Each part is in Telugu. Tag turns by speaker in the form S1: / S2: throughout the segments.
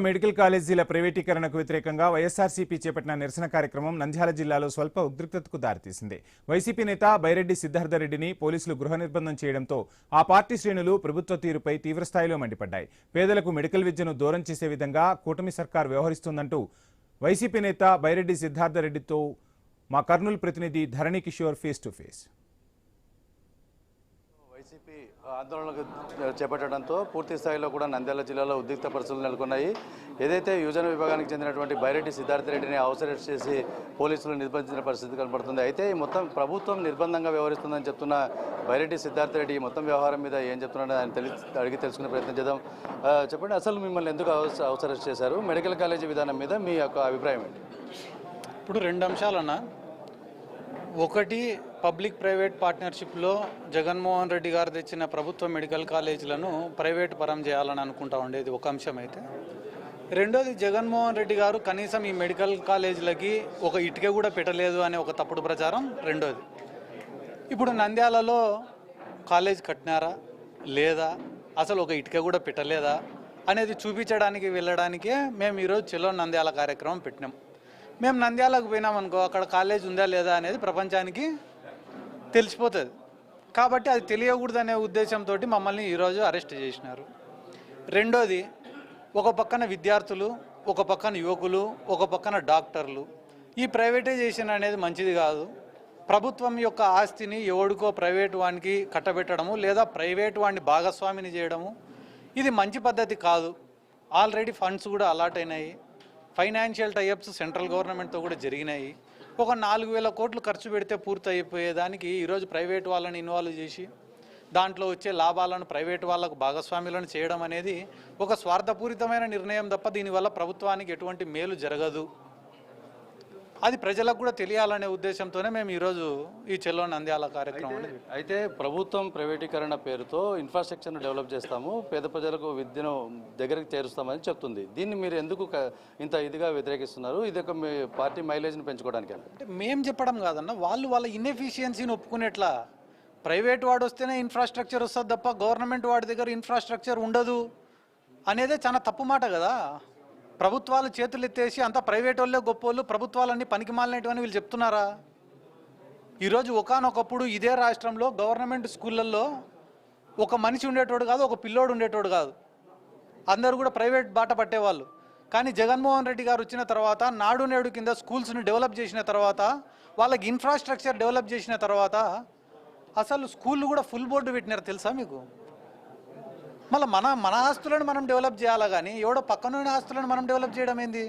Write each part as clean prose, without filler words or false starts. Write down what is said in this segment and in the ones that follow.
S1: మెడికల్ కాలేజీల ప్రైవేటీకరణకు వ్యతిరేకంగా వైఎస్ఆర్సీపీ చేపట్టిన నిరసన కార్యక్రమం నంద్యాల జిల్లాలో స్వల్ప ఉద్రిక్తతకు దారితీసింది. వైసీపీ నేత బైరెడ్డి సిద్ధార్థరెడ్డిని పోలీసులు గృహ నిర్బంధం చేయడంతో ఆ పార్టీ శ్రేణులు ప్రభుత్వ తీరుపై తీవ్రస్థాయిలో మండిపడ్డాయి. పేదలకు మెడికల్ విద్యను దూరం చేసే విధంగా కూటమి సర్కార్ వ్యవహరిస్తుందంటూ వైసీపీ నేత బైరెడ్డి సిద్ధార్థరెడ్డితో మా కర్నూలు ప్రతినిధి Dharani Kishore face to face.
S2: YCP ఆందోళనకు చేపట్టడంతో పూర్తి స్థాయిలో కూడా నంద్యాల జిల్లాలో ఉద్రిక్త పరిస్థితులు నెలకొన్నాయి. ఏదైతే యువజన విభాగానికి చెందినటువంటి బైరెడ్డి సిద్ధార్థరెడ్డిని అవసరం చేసి పోలీసులు నిర్బంధించిన పరిస్థితి కనబడుతుంది. అయితే మొత్తం ప్రభుత్వం నిర్బంధంగా వ్యవహరిస్తుందని చెప్తున్న బైరెడ్డి సిద్ధార్థరెడ్డి మొత్తం వ్యవహారం మీద ఏం చెప్తున్నాడో ఆయన అడిగి తెలుసుకునే ప్రయత్నం చేద్దాం. చెప్పండి, అసలు మిమ్మల్ని ఎందుకు అవసరం చేశారు? మెడికల్ కాలేజీ విధానం మీద మీ యొక్క అభిప్రాయం ఏంటి?
S3: ఇప్పుడు రెండు అంశాలన్న, ఒకటి పబ్లిక్ ప్రైవేట్ పార్ట్నర్షిప్లో జగన్మోహన్ రెడ్డి గారు తెచ్చిన ప్రభుత్వ మెడికల్ కాలేజీలను ప్రైవేట్ పరం చేయాలని అనుకుంటా ఉండేది ఒక అంశం. అయితే రెండోది, జగన్మోహన్ రెడ్డి గారు కనీసం ఈ మెడికల్ కాలేజీలకి ఒక ఇటుక కూడా పెట్టలేదు అనే ఒక తప్పుడు ప్రచారం రెండోది. ఇప్పుడు నంద్యాలలో కాలేజ్ కట్టినారా లేదా, అసలు ఒక ఇటుక కూడా పెట్టలేదా అనేది చూపించడానికి వెళ్ళడానికే మేము ఈరోజు చెలో నంద్యాల కార్యక్రమం పెట్టినాం. మేము నంద్యాలకు పోయినామనుకో, అక్కడ కాలేజ్ ఉందా లేదా అనేది ప్రపంచానికి తెలిసిపోతుంది. కాబట్టి అది తెలియకూడదనే ఉద్దేశంతో మమ్మల్ని ఈరోజు అరెస్ట్ చేసినారు. రెండోది, ఒక పక్కన విద్యార్థులు, ఒక పక్కన యువకులు, ఒక పక్కన డాక్టర్లు. ఈ ప్రైవేటైజేషన్ అనేది మంచిది కాదు. ప్రభుత్వం యొక్క ఆస్తిని ఎవడికో ప్రైవేట్ వానికి కట్టబెట్టడము లేదా ప్రైవేట్ వాడిని భాగస్వామిని చేయడము ఇది మంచి పద్ధతి కాదు. ఆల్రెడీ ఫండ్స్ కూడా అలాట్ అయినాయి. ఫైనాన్షియల్ టైఅప్స్ సెంట్రల్ గవర్నమెంట్తో కూడా జరిగినాయి. ఒక 4,000 కోట్లు ఖర్చు పెడితే పూర్తి అయిపోయేదానికి ఈరోజు ప్రైవేట్ వాళ్ళని ఇన్వాల్వ్ చేసి దాంట్లో వచ్చే లాభాలను ప్రైవేట్ వాళ్ళకు భాగస్వామ్యులను చేయడం అనేది ఒక స్వార్థపూరితమైన నిర్ణయం తప్ప దీనివల్ల ప్రభుత్వానికి ఎటువంటి మేలు జరగదు. అది ప్రజలకు కూడా తెలియాలనే ఉద్దేశంతోనే మేము ఈరోజు ఈ చెల్లో నంద్యాల కార్యక్రమం.
S2: అయితే ప్రభుత్వం ప్రైవేటీకరణ పేరుతో ఇన్ఫ్రాస్ట్రక్చర్ను డెవలప్ చేస్తాము, పేద ప్రజలకు విద్యను దగ్గరికి చేరుస్తామని చెప్తుంది. దీన్ని మీరు ఎందుకు ఇంత ఇదిగా వ్యతిరేకిస్తున్నారు? ఇది ఒక మీ పార్టీ మైలేజ్ని పెంచుకోవడానికి
S3: అంటే మేము చెప్పడం కాదన్న, వాళ్ళ ఇన్ఎఫిషియన్సీని ఒప్పుకునేట్లా. ప్రైవేట్ వాడు వస్తేనే ఇన్ఫ్రాస్ట్రక్చర్ వస్తుంది తప్ప గవర్నమెంట్ వాడి దగ్గర ఇన్ఫ్రాస్ట్రక్చర్ ఉండదు అనేదే చాలా తప్పు మాట కదా. ప్రభుత్వాలు చేతులు ఎత్తేసి అంతా ప్రైవేట్ వాళ్ళే గొప్పోళ్ళు, ప్రభుత్వాలన్నీ పనికి మాలినటువంటి వీళ్ళు చెప్తున్నారా? ఈరోజు ఒకానొకప్పుడు ఇదే రాష్ట్రంలో గవర్నమెంట్ స్కూళ్ళల్లో ఒక మనిషి ఉండేటోడు కాదు, ఒక పిల్లోడు ఉండేటోడు కాదు, అందరూ కూడా ప్రైవేట్ బాట పట్టేవాళ్ళు. కానీ జగన్మోహన్ రెడ్డి గారు వచ్చిన తర్వాత, నాడు నేడు కింద స్కూల్స్ని డెవలప్ చేసిన తర్వాత, వాళ్ళకి ఇన్ఫ్రాస్ట్రక్చర్ డెవలప్ చేసిన తర్వాత అసలు స్కూళ్ళు కూడా ఫుల్ బోర్డు పెట్టినారు తెలుసా మీకు? మళ్ళీ మన ఆస్తులను మనం డెవలప్ చేయాలా, కానీ ఎవడో పక్కన ఆస్తులను మనం డెవలప్ చేయడం ఏంది?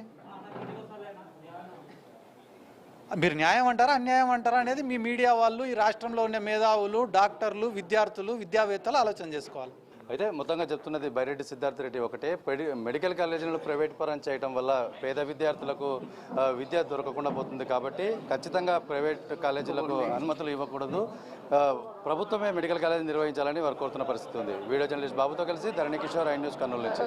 S3: మీరు న్యాయం అంటారా అన్యాయం అంటారా అనేది మీ మీడియా వాళ్ళు, ఈ రాష్ట్రంలో ఉండే మేధావులు, డాక్టర్లు, విద్యార్థులు, విద్యావేత్తలు ఆలోచన చేసుకోవాలి.
S2: అయితే మొత్తంగా చెప్తున్నది బైరెడ్డి సిద్ధార్థరెడ్డి ఒకటే, మెడికల్ కాలేజీలను ప్రైవేట్ పరం చేయడం వల్ల పేద విద్యార్థులకు విద్య దొరకకుండా పోతుంది. కాబట్టి ఖచ్చితంగా ప్రైవేట్ కాలేజీలకు అనుమతులు ఇవ్వకూడదు, ప్రభుత్వమే మెడికల్ కాలేజీ నిర్వహించాలని వారు కోరుతున్న పరిస్థితి ఉంది. వీడియో జర్నలిస్ట్ బాబుతో కలిసి ధరణి కిషోర్, ఐ న్యూస్, కర్నూలు నుంచి.